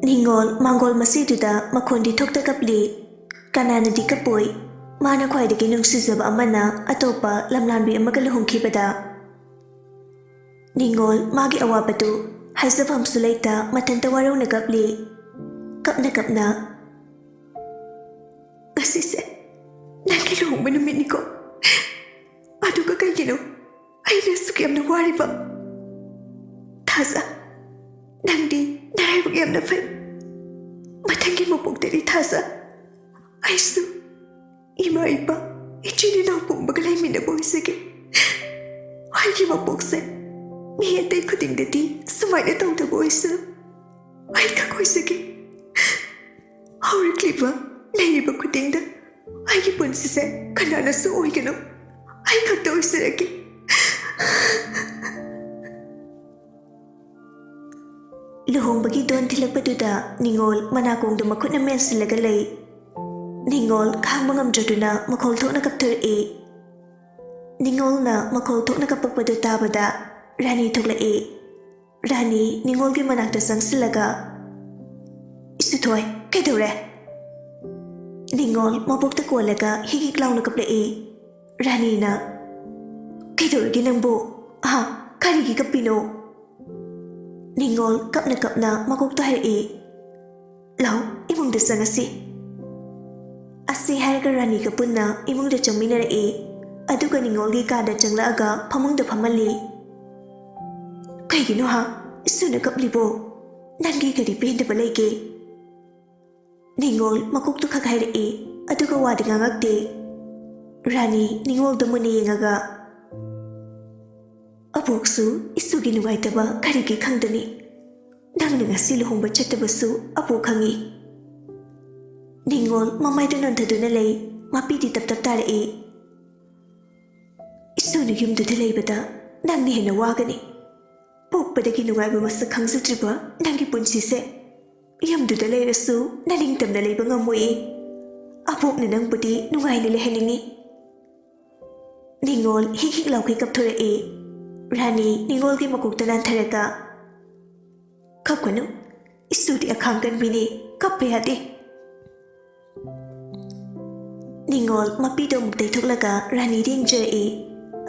Ningol Mangol masiduda makondi thokta kapli kanana di kapoi mana khwaidagi nungsizaba amana atopa lamlanbi amaga luhungkhibada Ningol magi awabatu haizabam sulaita matanta warona kapli kapna kasise nangi luhungba numitniko aduga kaigino aina sukyamna wariba Thaza nangdi narayibag yamna fai Matangi mapugdari Thaza Aisu Ima iba Ichini na upong bagalay minaboysage Aigi mapugse Miyatay kuting dati Sumay na tawda boysa Ay kakoysage Haurakliba Layriba kuting da Aigi punsise Kanana su oygano Ay kaktaoysarage Luhongbagi don tilakpaduda Ningol manakong dumakot na mensilaga lay Ningol kahang mangamdraduna makoltok na kaptur Ningol na makoltok na kapagpadu tabada Rani tokla Rani Ningol gi manakta sang silaga Isutoy kaidore Ningol mabukta kualaga higiklaw na kapla Rani na Kaidore ginangbo Aha karigi kapino Ningol kapna makukta hari Lau imong desa ngasi Asi harga rani kapunna imong da changmina ra Aduga Ningol gi kada changla aga pamung da pamali Kaigino ha isuna kaplibo Nangi kadi pinda balay Ningol makukta kagahari Aduga wadi ngangagde Rani Ningol da muni yengaga Aboksu isugi nugaitaba karigi khangdani Nang ngasi luhongba chatabasu abok khangi Ningol mamay da nontaduna lay mapidi tap tare Isunu yumduda laybada nangni hena wagani Pokpadagi nugaiba masak khangzatriba nangi punsise Yumduda layrasu naningtamna layba ngamoi Abok na nangbudi nugaina lehaningi Ningol hikik lawkay kaptura Rani Ningol gi makukta nantharaga Kapkano Isudi akhangkan bini Kapayade Ningol mapido mukday thuklaga Rani ringjara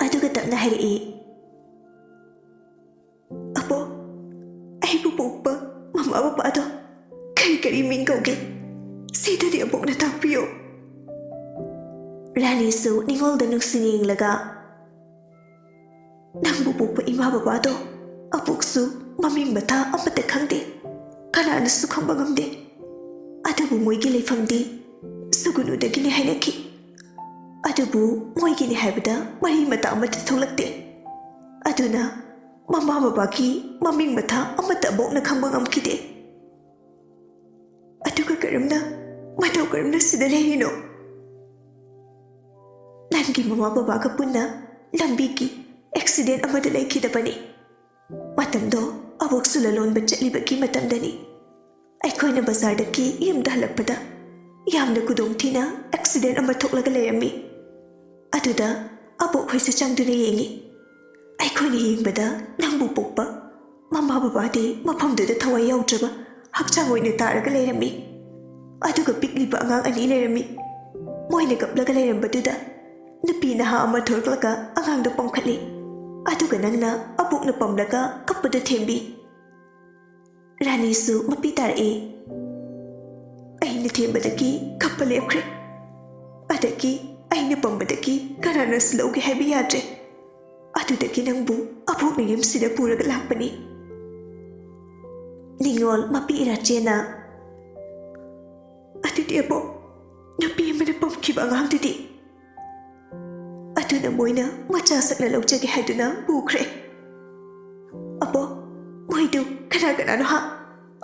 Aduga tapna hari Apo Ay pupukpa Mama bapa ato Kari mingkauge Sida di apok na tapiyo Rani su Ningol da nungsining laga Nang bupukpa ima baba to Apuksu maming bata amata khangde Kanana su khangba ngamde Adabu moigi layfamdi Sugunu dagini hainaki Adabu moigi ni haibada Mari mata amata tholakde Aduna mama baba ki maming bata amata bok na khangba ngamkide Aduga karamna Matau karamna sida layino Nangi mama baba ka punna Lambi ki Accident amada laikidabani Matamdo abok sulalonba chatlibagi matamdani Aikoina bazardaki yamda halakpada Yamna kudongthina accident ama thoklaga layami Aduda abok hoisa changduna yengi Aikoina yengbada nangbu pokpa Mama babadi mafamduda thawai yaudraba Hakchang oina taraga layami Aduga pikliba angang ani layami Moina kaplaga layrambaduda Nupi naha ama thoklaga angangda pongkhatli Aduga nangna abuk na pamlaga kappada thembi Rani su mapitar Aina thembadaki kappa lepkre Adaki aina pambadaki karana slowgi haibi yadre Adudaki nangbu abuk na yamsida puraga lakpani Ningol mapi irachena Adudi abo Napi yamana pamkiba angangdidi Aduna moina macha sakna laujage haiduna bukre Apo moidu kana no ha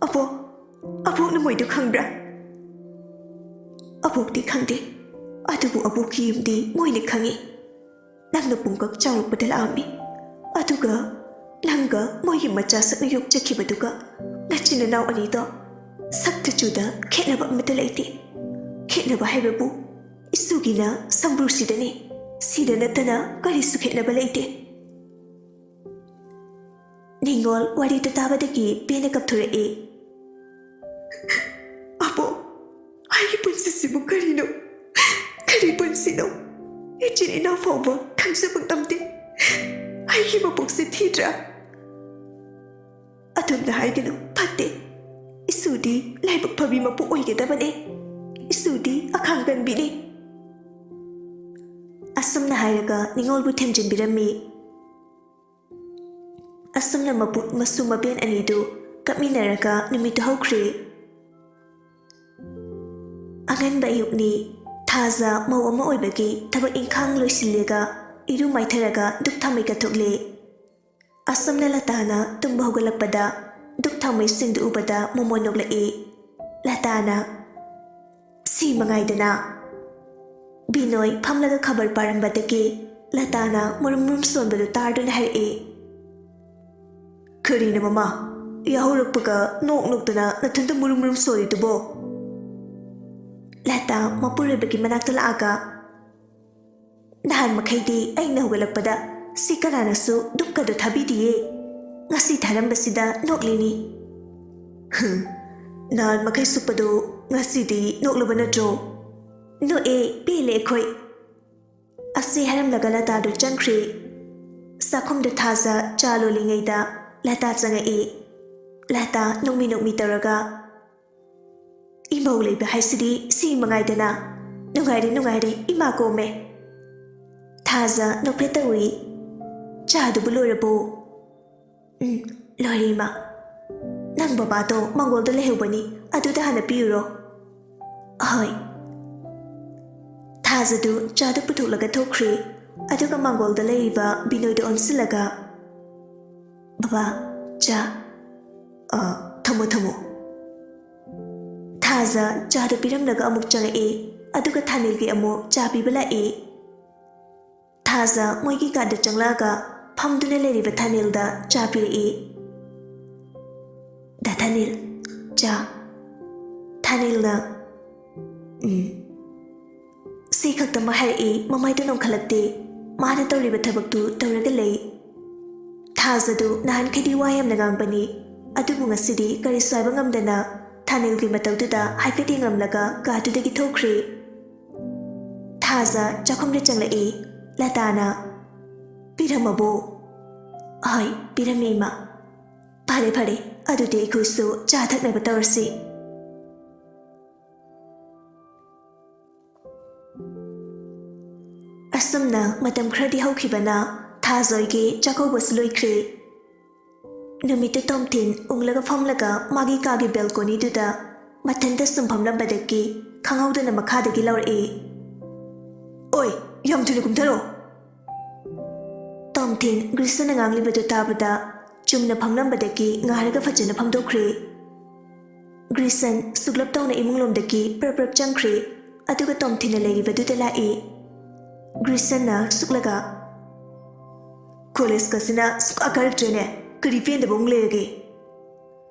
Apo na moidu khangbra Apok di khangde Adubu aboki yumdi moina khangi Nangna pungkak chawruk badal ami Aduga Nanga moyi macha sakna yuk chakibaduga Nachina naw anito Sakta juda khetnaba amata laiti Khetnaba haibabu Isugina sambrusidani Sida natana karisu khetnaba laiti Ningol wari tatabadagi pena kapthura Apo, ay punsisimu karino. Kari punsino. Ichin ina fawba kangsabang tamte. Ay mapuksit hidra. Atum na haygano pate. Isudi laibak pabi mapu oygedabane. Isudi akanggan bini. Asam na hayraga ningol bu temjin birami. Asam na mapu masumabian anidu kaminaraga numito hawkri. Angan ba ayuk ni Thaza mau ama oibagi tabak ingkhang loisillega iru maitharaga duk thamai kathokle. Asam na latana tumba hogalakpada duk thamai singdu ubada momonoglai. Latana si mangaidana. Binoy phamlaga khabar parambadagi Latana murum sonbadu tarduna hai. Karina mama yahurukpaga nok-noktana nathanta murum soritubo. Lata mapuribagi manakta laaga. Nahan makhaidi aina hogalakpada si kananasu dukkadu thabidiye. Ngasi tharambasida noklini. Nahan makai supado ngasidi noklaba natro. No pile khoi. Asi haram laga lata do changkhri. Sakhum da Thaza chalo lingaida lata changai. Lata nokmi taraga. Imau leiba haisidi si mangaidana. Nungaire ima kome. Thaza nokpetawi. Chadu bulorabo. Lorima. Nang babato mangol da lehubani aduda hana piyuro. Ahoy. Thazadu chadu putulaga thokri aduga mangol da leiba binoy da onsilaga. Baba, cha. Thamo. Thaza chadu piramlaga amuk changai aduga thanilgi amu cha pibala Thaza moigi kada changlaga phamduna leriba thanilda cha piri. Da thanil cha thanilna si khakta mahai mamaida nom khalakte mana tawriba thabaktu tawraga lei. Thaza du nahan khidi wayam nagangbani adubu ngasidi kari swaiba ngamdana Thanilgi matawduda haifet yenglamlaga gadudagi thokri. Thaza chakhumda changlai. Latana piramabo. Ay piramima. Phare adude ikhusu cha thaknaba tawrasi. Asamna matam khradi hawkhibana Thazoigi chakobas loikri. Numita tomtin unglaga famlaga magi kagi balcony duda matanda sumphamlambadagi khanghaudana makhadagi laure. Oi yam thuni kumtharo. Tomtin grisana nganglibadu tabada chumna phamlambadagi ngaraga fajana phamdokre. Grisan suglap tawna imunglomdagi prap changkhre aduga tomthina leiribadu lai. Grisana suklaga college kasina suk akaraktrene kari pen da bong lege.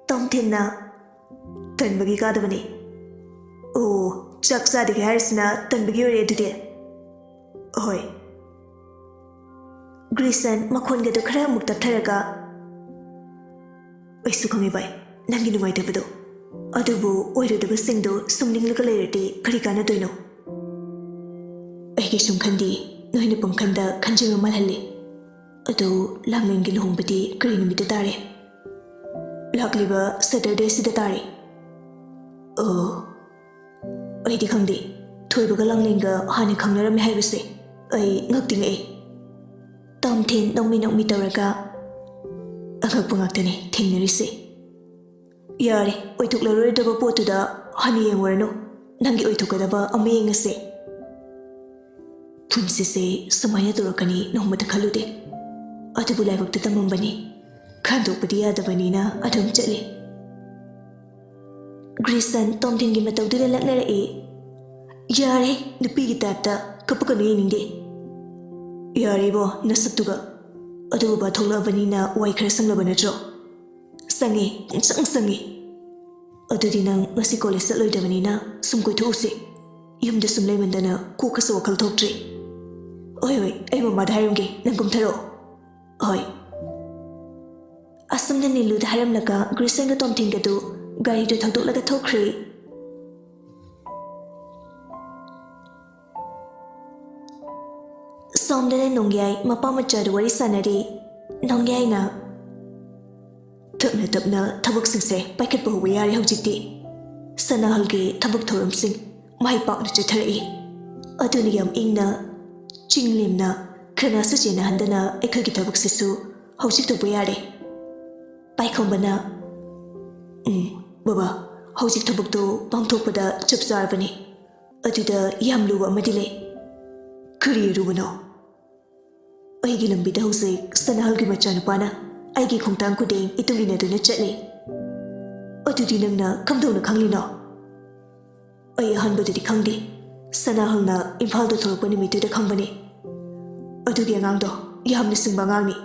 Tomthina tanbagi kadabani. Oh, chaksa de harisna tanbagi ore dude. Oi. Grisan makhon ga do khara mukta tharaga. Aisu khangi bai. Nangi nungai tabado. Adubu oirodaba singdo sumninglaga leirati kari kana doino. Aige sumkhandi noina pumkhanda khanjinga malhalli. Ado lamlengi luhumbadi kari numita tare. Lakliba Saturday sida tare. Oh. Aidi khangdi. Thoibaga langlenga hani khangnarami haibase. Ai ngaktingai. Tomthin nongmi tawraga. Angakpa ngaktani thengnarise. Yare, oithoklaroroidaba potuda hani yengwarano. Nangi oithokadaba ama yengase. Punsise sumaya turakani nongmata khalude. Adubu laibakta tamambani. Khandokpadi yadabanina adum chale. Grisan Tomthingi matawduda laknarai. Yare, nupigi tapta kapakano yeningde. Yare bo nasaktuga. Adubu ba thoklabanina wai khara sanglaba natro. Sangi, pungsang sangi. Adudi nang ngasi college satloidabanina sumkoi those. Yumda sumlaimandana kokasa wakal thoktre. Oi, ai mamada hairumge nang kumtharo. Oi. Asamna nilu dharamlaga Grisan ga Tomthinga du ꯒꯥꯔꯤꯗꯨ ꯊꯧꯗꯣꯛꯂꯒ ꯊꯣꯛꯈ꯭ꯔꯦ꯫ ꯁꯣꯝꯗꯅ ꯅꯣꯡꯌꯥꯏ ꯃꯄꯥ ꯃꯆꯥꯗ ꯋꯥꯔꯤ ꯁꯥꯟꯅꯔꯤ꯫ ꯅꯣꯡꯌꯥꯏꯅ ꯇꯞꯅ ꯇꯞꯅ ꯊꯕꯛꯁꯤꯡꯁꯦ ꯄꯥꯏꯈꯠꯄ ꯍꯧꯕ ꯌꯥꯔꯦ ꯍꯧꯖꯤꯛꯇꯤ꯫ ꯁꯅꯥꯍꯜꯒꯤ ꯊꯕꯛ ꯊꯧꯔꯝꯁꯤꯡ ꯃꯥꯏ ꯄꯥꯛꯅ ꯆꯠꯊꯔꯛꯏ꯫ ꯑꯗꯨꯅ ꯌꯥꯝ ꯏꯪꯅ ꯆꯤꯡꯂꯦꯝꯅ ꯈꯔꯅꯥꯁꯨ ꯆꯦꯟꯅꯍꯟꯗꯅ ꯑꯩꯈꯣꯏꯒꯤ ꯊꯕꯛꯁꯤꯁꯨ ꯍꯧꯖꯤꯛ ꯇꯧꯕ ꯌꯥꯔꯦ꯫ ꯄꯥꯏꯈꯣꯝꯕꯅ ꯕꯕꯥ, ꯍꯧꯖꯤꯛ ꯊꯕꯛꯇꯣ ꯄꯥꯡꯊꯣꯛꯄꯗ ꯆꯞ ꯆꯥꯔꯕꯅꯤ꯫ ꯑꯗꯨꯗ ꯌꯥꯝ ꯂꯨꯕ ꯑꯃꯗꯤ ꯂꯩ꯫ ꯀꯔꯤ ꯑꯔꯨꯕꯅꯣ? ꯑꯩꯒꯤ ꯂꯝꯕꯤꯗ ꯍꯧꯖꯤꯛ ꯁꯅꯥꯍꯜꯒꯤ ꯃꯆꯥꯅꯨꯄꯥꯅ ꯑꯩꯒꯤ ꯈꯣꯡꯊꯥꯡ ꯈꯨꯗꯤꯡ ꯏꯇꯨꯡ ꯏꯟꯅꯗꯨꯅ ꯆꯠꯂꯤ꯫ ꯑꯗꯨꯗꯤ ꯅꯪꯅ ꯀꯝꯗꯧꯅ ꯈꯪꯂꯤꯅꯣ? ꯑꯩ ꯑꯍꯥꯟꯕꯗꯗꯤ ꯈꯪꯗꯦ꯫ ꯁꯅꯥꯍꯜꯅ ꯏꯝꯐꯥꯜꯗ ꯊꯣꯛꯂꯛꯄ ꯅꯨꯃꯤꯠꯇꯨꯗ ꯈꯪꯕꯅꯤ꯫ ꯑꯗꯨꯒꯤ ꯑꯉꯥꯡꯗꯣ ꯌꯥꯝꯅ ꯁꯤꯡꯕ ꯑꯉꯥꯡꯅꯤ꯫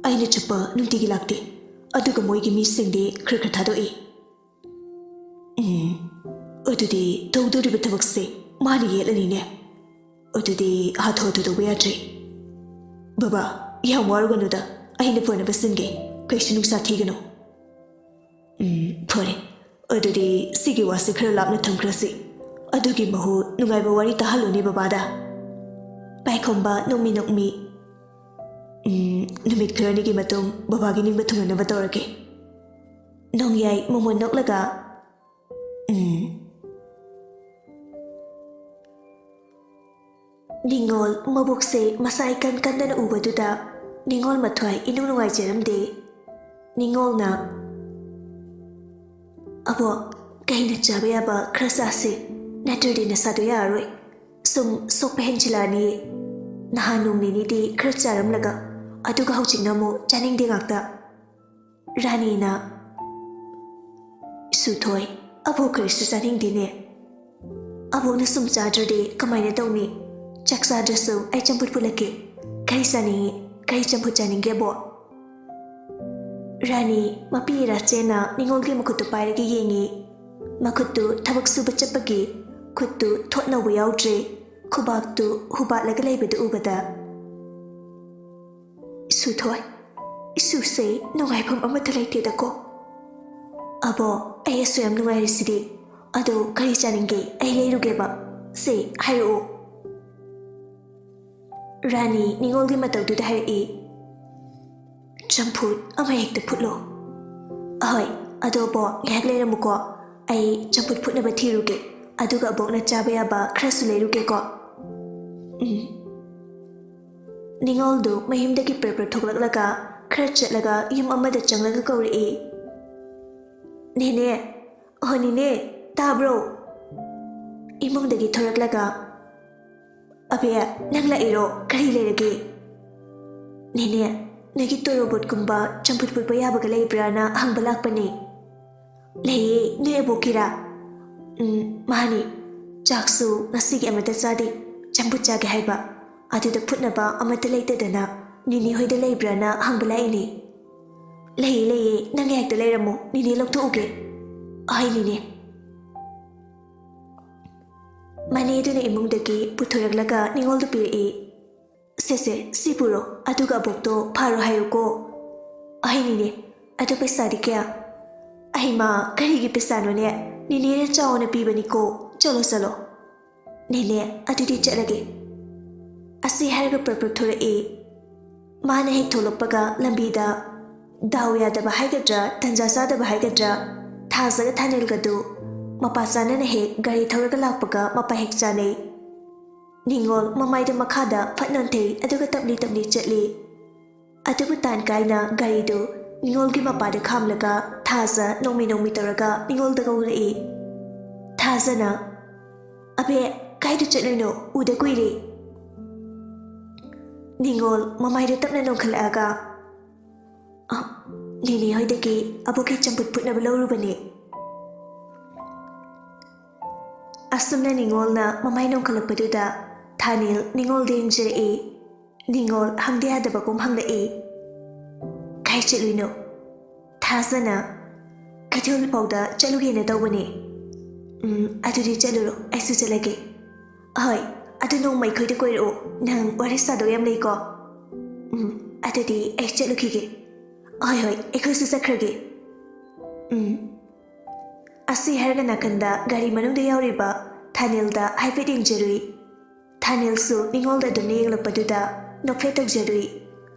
ꯑꯩꯅ ꯆꯠꯄ ꯅꯨꯡꯇꯤꯒꯤ ꯂꯥꯛꯇꯦ꯫ ꯑꯗꯨꯒ ꯃꯣꯏꯒꯤ ꯃꯤꯁꯤꯡꯗꯤ ꯈꯔ ꯈꯔ ꯊꯥꯗꯣꯛꯏ꯫ ꯑꯗꯨꯗꯤ ꯇꯧꯗꯣꯔꯤꯕ ꯊꯕꯛꯁꯦ ꯃꯥꯅ ꯌꯦꯠꯂꯅꯤꯅꯦ꯫ ꯑꯗꯨꯗꯤ ꯍꯥꯊꯨ ꯍꯥꯊꯨ ꯇꯧꯕ ꯌꯥꯗ꯭ꯔꯦ꯫ ꯕꯕꯥ, ꯌꯥꯝ ꯋꯥꯔꯨꯒꯅꯨꯗ, ꯑꯩꯅ ꯐꯅꯕ ꯁꯤꯟꯒꯦ꯫ ꯀꯩꯁꯨ ꯅꯨꯡꯁꯥ ꯊꯤꯒꯅꯨ꯫ ꯐꯔꯦ, ꯑꯗꯨꯗꯤ ꯁꯤꯒꯤ ꯋꯥꯁꯦ ꯈꯔ ꯂꯥꯞꯅ ꯊꯝꯈ꯭ꯔꯁꯤ꯫ ꯑꯗꯨꯒꯤ ꯃꯍꯨꯠ ꯅꯨꯡꯉꯥꯏꯕ ꯋꯥꯔꯤ ꯇꯥꯍꯜꯂꯨꯅꯦ ꯕꯕꯥꯗ꯫ ꯄꯥꯏꯈꯣꯝꯕ ꯅꯣꯛꯃꯤ ꯅꯣꯛꯃꯤ ꯅꯨꯃꯤꯠ ꯈꯔꯅꯤꯒꯤ ꯃꯇꯨꯡ ꯕꯕꯥꯒꯤ ꯅꯤꯡꯕ ꯊꯨꯡꯍꯟꯅꯕ ꯇꯧꯔꯒꯦ꯫ ꯅꯣꯡꯌꯥꯏ ꯃꯣꯃꯣꯟ ꯅꯣꯛꯂꯒ ꯅꯤꯡꯉꯣꯜ ꯃꯕꯨꯛꯁꯦ ꯃꯁꯥ ꯏꯀꯟ ꯀꯟꯗꯅ ꯎꯕꯗꯨꯗ ꯅꯤꯡꯉꯣꯜ ꯃꯊ꯭ꯋꯥꯏ ꯏꯅꯨꯡ ꯅꯨꯡꯉꯥꯏꯖꯔꯝꯗꯦ꯫ ꯅꯤꯡꯉꯣꯜꯅ ꯑꯕꯣꯛ, ꯀꯩꯅ ꯆꯥꯕ ꯌꯥꯕ ꯈꯔ ꯆꯥꯁꯤ, ꯅꯠꯇ꯭ꯔꯗꯤ ꯅꯁꯥꯗꯣ ꯌꯥꯔꯔꯣꯏ꯫ ꯁꯨꯝ ꯁꯣꯛꯄ ꯍꯦꯟꯖꯤꯜꯂꯛꯑꯅꯤ꯫ ꯅꯍꯥꯟ ꯅꯣꯡ ꯅꯤꯅꯤꯗꯤ ꯈꯔ ꯆꯥꯔꯝꯂꯒ ꯑꯗꯨꯒ ꯍꯧꯖꯤꯛꯅ ꯑꯃꯨꯛ ꯆꯥꯅꯤꯡꯗꯦ ꯉꯥꯛꯇ꯫ ꯔꯥꯅꯤꯅ ꯁꯨꯊꯣꯏ, ꯑꯕꯣꯛ ꯀꯔꯤꯁꯨ ꯆꯥꯅꯤꯡꯗꯦꯅꯦ꯫ ꯑꯕꯣꯛꯅ ꯁꯨꯝ ꯆꯥꯗ꯭ꯔꯗꯤ ꯀꯃꯥꯏꯅ ꯇꯧꯅꯤ? ꯆꯥꯛ ꯆꯥꯗ꯭ꯔꯁꯨ ꯑꯩ ꯆꯝꯐꯨꯠ ꯐꯨꯠꯂꯛꯀꯦ꯫ ꯀꯔꯤ ꯆꯥꯅꯤꯡꯉꯤ? ꯀꯔꯤ ꯆꯝꯐꯨꯠ ꯆꯥꯅꯤꯡꯒꯦ ꯑꯕꯣꯛ? ꯔꯥꯅꯤ ꯃꯄꯤ ꯏꯔꯥꯆꯦꯟꯅ ꯅꯤꯡꯉꯣꯜꯒꯤ ꯃꯈꯨꯠꯇꯨ ꯄꯥꯏꯔꯒ ꯌꯦꯡꯉꯤ꯫ ꯃꯈꯨꯠꯇꯨ ꯊꯕꯛ ꯁꯨꯕ ꯆꯠꯄꯒꯤ ꯈꯨꯠꯇꯨ ꯊꯣꯠꯅꯧꯕ ꯌꯥꯎꯗ꯭ꯔꯦ꯫ ꯈꯨꯕꯥꯛꯇꯨ ꯍꯨꯕꯥꯠꯂꯒ ꯂꯩꯕꯗꯨ ꯎꯕꯗ ꯁꯨꯊꯣꯏ, ꯏꯁꯨꯁꯦ ꯅꯨꯡꯉꯥꯏꯐꯝ ꯑꯃꯠꯇ ꯂꯩꯇꯦꯗꯀꯣ꯫ ꯑꯕꯣꯛ, ꯑꯩ ꯑꯁꯨ ꯌꯥꯝ ꯅꯨꯡꯉꯥꯏꯔꯤꯁꯤꯗꯤ꯫ ꯑꯗꯣ ꯀꯔꯤ ꯆꯥꯅꯤꯡꯒꯦ? ꯑꯩ ꯂꯩꯔꯨꯒꯦꯕ꯫ ꯁꯦ ꯍꯥꯏꯔꯛꯑꯣ꯫ ꯔꯥꯅꯤ ꯅꯤꯡꯉꯣꯜꯒꯤ ꯃꯇꯧꯗꯨꯗ ꯍꯥꯏꯔꯛꯏ꯫ ꯆꯝꯐꯨꯠ ꯑꯃ ꯍꯦꯛꯇ ꯐꯨꯠꯂꯣ꯫ ꯑꯍꯣꯏ, ꯑꯗꯣ ꯑꯕꯣꯛ ꯉꯥꯏꯍꯥꯛ ꯂꯩꯔꯝꯃꯨꯀꯣ꯫ ꯑꯩ ꯆꯝꯐꯨꯠ ꯐꯨꯠꯅꯕ ꯊꯤꯔꯨꯒꯦ꯫ ꯑꯗꯨꯒ ꯑꯕꯣꯛꯅ ꯆꯥꯕ ꯌꯥꯕ ꯈꯔꯁꯨ ꯂꯩꯔꯨꯒꯦꯀꯣ꯫ ꯅꯤꯡꯉꯣꯜꯗꯨ ꯃꯌꯨꯝꯗꯒꯤ ꯄ꯭ꯔꯞ ꯊꯣꯛꯂꯛꯂꯒ ꯈꯔ ꯆꯠꯂꯒ ꯌꯨꯝ ꯑꯃꯗ ꯆꯪꯂꯒ ꯀꯧꯔꯛꯏ꯫ ꯅꯦꯅꯦ, ꯑꯣ ꯅꯦꯅꯦ, ꯇꯥꯕ꯭ꯔꯣ? ꯏꯃꯨꯡꯗꯒꯤ ꯊꯣꯔꯛꯂꯒ ꯑꯕꯦ, ꯅꯪ ꯂꯥꯛꯏꯔꯣ? ꯀꯔꯤ ꯂꯩꯔꯒꯦ? ꯅꯦꯅꯦ, ꯅꯣꯏꯒꯤ ꯇꯣꯔꯣꯕꯣꯠꯀꯨꯝꯕ ꯆꯝꯐꯨꯠ ꯐꯨꯠꯄ ꯌꯥꯕꯒ ꯂꯩꯕ꯭ꯔꯥꯅ ꯍꯪꯕ ꯂꯥꯛꯄꯅꯦ꯫ ꯂꯩꯌꯦ, ꯅꯣꯏ ꯑꯕꯣꯛꯀꯤꯔꯥ? ꯃꯥꯅꯤ꯫ ꯆꯥꯛꯁꯨ ꯉꯁꯤꯒꯤ ꯑꯃꯠꯇ ꯆꯥꯗꯦ꯫ ꯆꯝꯐꯨꯠ ꯆꯥꯒꯦ ꯍꯥꯏꯕ꯫ ꯑꯗꯨꯗ ꯐꯨꯠꯅꯕ ꯑꯃꯠꯇ ꯂꯩꯇꯗꯅ ꯅꯤꯅꯦ ꯍꯣꯏꯗ ꯂꯩꯕ꯭ꯔꯥꯅ ꯍꯪꯕ ꯂꯥꯛꯏꯅꯦ꯫ ꯂꯩꯌꯦ ꯂꯩꯌꯦ, ꯅꯪ ꯍꯦꯛꯇ ꯂꯩꯔꯝꯃꯣ, ꯅꯤꯅꯦ ꯂꯧꯊꯣꯛꯎꯒꯦ꯫ ꯑꯍꯣꯏ ꯅꯤꯅꯦ꯫ ꯃꯅꯦꯗꯨꯅ ꯏꯃꯨꯡꯗꯒꯤ ꯄꯨꯊꯣꯔꯛꯂꯒ ꯅꯤꯡꯉꯣꯜꯗꯨ ꯄꯤꯔꯛꯏ꯫ ꯁꯦꯁꯦ, ꯁꯤ ꯄꯨꯔꯣ, ꯑꯗꯨꯒ ꯑꯕꯣꯛꯇꯣ ꯐꯥꯔꯣ ꯍꯥꯏꯌꯨꯀꯣ꯫ ꯑꯍꯣꯏ ꯅꯤꯅꯦ꯫ ꯑꯗꯨ ꯄꯩꯁꯥꯗꯤ ꯀꯌꯥ? ꯑꯩꯃ, ꯀꯔꯤꯒꯤ ꯄꯩꯁꯥꯅꯣꯅꯦ? ꯅꯤꯅꯦꯅ ꯆꯥꯎꯅ ꯄꯤꯕꯅꯤꯀꯣ꯫ ꯆꯠꯂꯣ ꯆꯠꯂꯣ꯫ ꯅꯤꯅꯦ, ꯑꯗꯨꯗꯤ ꯆꯠꯂꯒꯦ꯫ ꯑꯁꯤ ꯍꯥꯏꯔꯒ ꯄ꯭ꯔꯞ ꯊꯣꯔꯛꯏ꯫ ꯃꯥꯅ ꯍꯦꯛ ꯊꯣꯛꯂꯛꯄꯒ ꯂꯝꯕꯤꯗ ꯗꯥꯎ ꯌꯥꯗꯕ ꯍꯥꯏꯒꯗ꯭ꯔꯥ ꯇꯟꯖꯥ ꯆꯥꯗꯕ ꯍꯥꯏꯒꯗ꯭ꯔꯥ ꯊꯥꯖꯒ ꯊꯥꯅꯤꯜꯒꯗꯨ ꯃꯄꯥ ꯆꯥꯅꯅ ꯍꯦꯛ ꯒꯥꯔꯤ ꯊꯧꯔꯒ ꯂꯥꯛꯄꯒ ꯃꯄꯥ ꯍꯦꯛ ꯆꯥꯅꯩ꯫ ꯅꯤꯡꯉꯣꯜ ꯃꯃꯥꯏꯗ ꯃꯈꯥꯗ ꯐꯠ ꯅꯣꯟꯊꯩ ꯑꯗꯨꯒ ꯇꯞꯂꯤ ꯇꯞꯂꯤ ꯆꯠꯂꯤ꯫ ꯑꯗꯨꯕꯨ ꯇꯥꯟ ꯀꯥꯏꯅ ꯒꯥꯔꯤꯗꯨ ꯅꯤꯡꯉꯣꯜꯒꯤ ꯃꯄꯥꯗ ꯈꯥꯝꯂꯒ ꯊꯥꯖ ꯅꯣꯡꯃꯤ ꯅꯣꯡꯃꯤ ꯇꯧꯔꯒ ꯅꯤꯡꯉꯣꯜꯗ ꯀꯧꯔꯛꯏ꯫ ꯊꯥꯖꯅ ꯑꯕꯦ, ꯀꯥꯏꯗ ꯆꯠꯂꯣꯏꯅꯣ? ꯎꯗ ꯀꯨꯏꯔꯦ꯫ ꯅꯤꯡꯉꯣꯜ ꯃꯃꯥꯏꯗ ꯇꯞꯅ ꯅꯣꯡꯈꯠꯂꯛꯑꯒ ꯅꯤꯅꯦ ꯍꯣꯏꯗꯒꯤ ꯑꯕꯣꯛꯀꯤ ꯆꯝꯐꯨꯠ ꯐꯨꯠꯅꯕ ꯂꯧꯔꯨꯕꯅꯦ꯫ ꯑꯁꯨꯝꯅ ꯅꯤꯡꯉꯣꯜꯅ ꯃꯃꯥꯏ ꯅꯣꯡꯈꯠꯂꯛꯄꯗꯨꯗ ꯊꯥꯅꯤꯜ ꯅꯤꯡꯉꯣꯜꯗ ꯌꯦꯡꯖꯔꯛꯏ꯫ ꯅꯤꯡꯉꯣꯜ ꯍꯪꯗ ꯌꯥꯗꯕꯒꯨꯝ ꯍꯪꯂꯛꯏ꯫ ꯀꯥꯏ ꯆꯠꯂꯨꯏꯅꯣ? ꯊꯥꯖꯅ ꯀꯩꯊꯦꯜ ꯐꯥꯎꯗ ꯆꯠꯂꯨꯒꯦꯅ ꯇꯧꯕꯅꯦ꯫ ꯑꯗꯨꯗꯤ ꯆꯠꯂꯨꯔꯣ, ꯑꯩꯁꯨ ꯆꯠꯂꯒꯦ꯫ ꯑꯍꯣꯏ, ꯑꯗꯨ ꯅꯣꯡꯃ ꯑꯩꯈꯣꯏꯗ ꯀꯣꯏꯔꯛꯑꯣ, ꯅꯪ ꯋꯥꯔꯤ ꯁꯥꯗꯧ ꯌꯥꯝ ꯂꯩꯀꯣ꯫ ꯑꯗꯨꯗꯤ ꯑꯩ ꯆꯠꯂꯨꯈꯤꯒꯦ꯫ ꯍꯣꯏ ꯍꯣꯏ, ꯑꯩꯈꯣꯏꯁꯨ ꯆꯠꯈ꯭ꯔꯒꯦ꯫ ꯑꯁꯤ ꯍꯥꯏꯔꯒ ꯅꯥꯀꯟꯗ ꯒꯥꯔꯤ ꯃꯅꯨꯡꯗ ꯌꯥꯎꯔꯤꯕ ꯊꯥꯅꯤꯜꯗ ꯍꯥꯏꯐꯦꯠ ꯌꯦꯡꯖꯔꯨꯏ꯫ ꯊꯥꯅꯤꯜꯁꯨ ꯅꯤꯡꯉꯣꯜꯗ ꯑꯗꯨꯝꯅ ꯌꯦꯡꯂꯛꯄꯗꯨꯗ ꯅꯣꯛꯐꯦꯠ ꯇꯧꯖꯔꯨꯏ꯫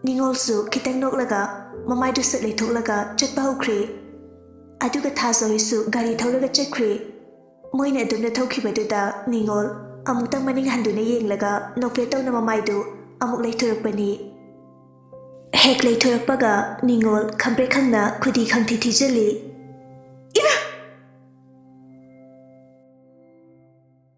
ꯅꯤꯡꯉꯣꯜꯁꯨ ꯈꯤꯇꯪ ꯅꯣꯛꯂꯒ ꯃꯃꯥꯏꯗꯨ ꯁꯠ ꯂꯩꯊꯣꯛꯂꯒ ꯆꯠꯄ ꯍꯧꯈ꯭ꯔꯦ꯫ ꯑꯗꯨꯒ ꯊꯥꯖꯣꯏꯁꯨ ꯒꯥꯔꯤ ꯊꯧꯔꯒ ꯆꯠꯈ꯭ꯔꯦ꯫ ꯃꯣꯏꯅ ꯑꯗꯨꯝꯅ ꯊꯧꯈꯤꯕꯗꯨꯗ ꯅꯤꯡꯉꯣꯜ ꯑꯃꯨꯛꯇꯪ ꯃꯅꯤꯡ ꯍꯟꯗꯨꯅ ꯌꯦꯡꯂꯒ ꯅꯣꯛꯐꯦꯠ ꯇꯧꯅ ꯃꯃꯥꯏꯗꯨ ꯑꯃꯨꯛ ꯂꯩꯊꯣꯔꯛꯄꯅꯤ꯫ ꯍꯦꯛ ꯂꯩꯊꯣꯔꯛꯄꯒ ꯅꯤꯡꯉꯣꯜ ꯈꯪꯄ꯭ꯔꯦꯛ ꯈꯪꯅ ꯈꯨꯗꯤ ꯈꯪꯊꯤ ꯊꯤꯖꯤꯜꯂꯤ꯫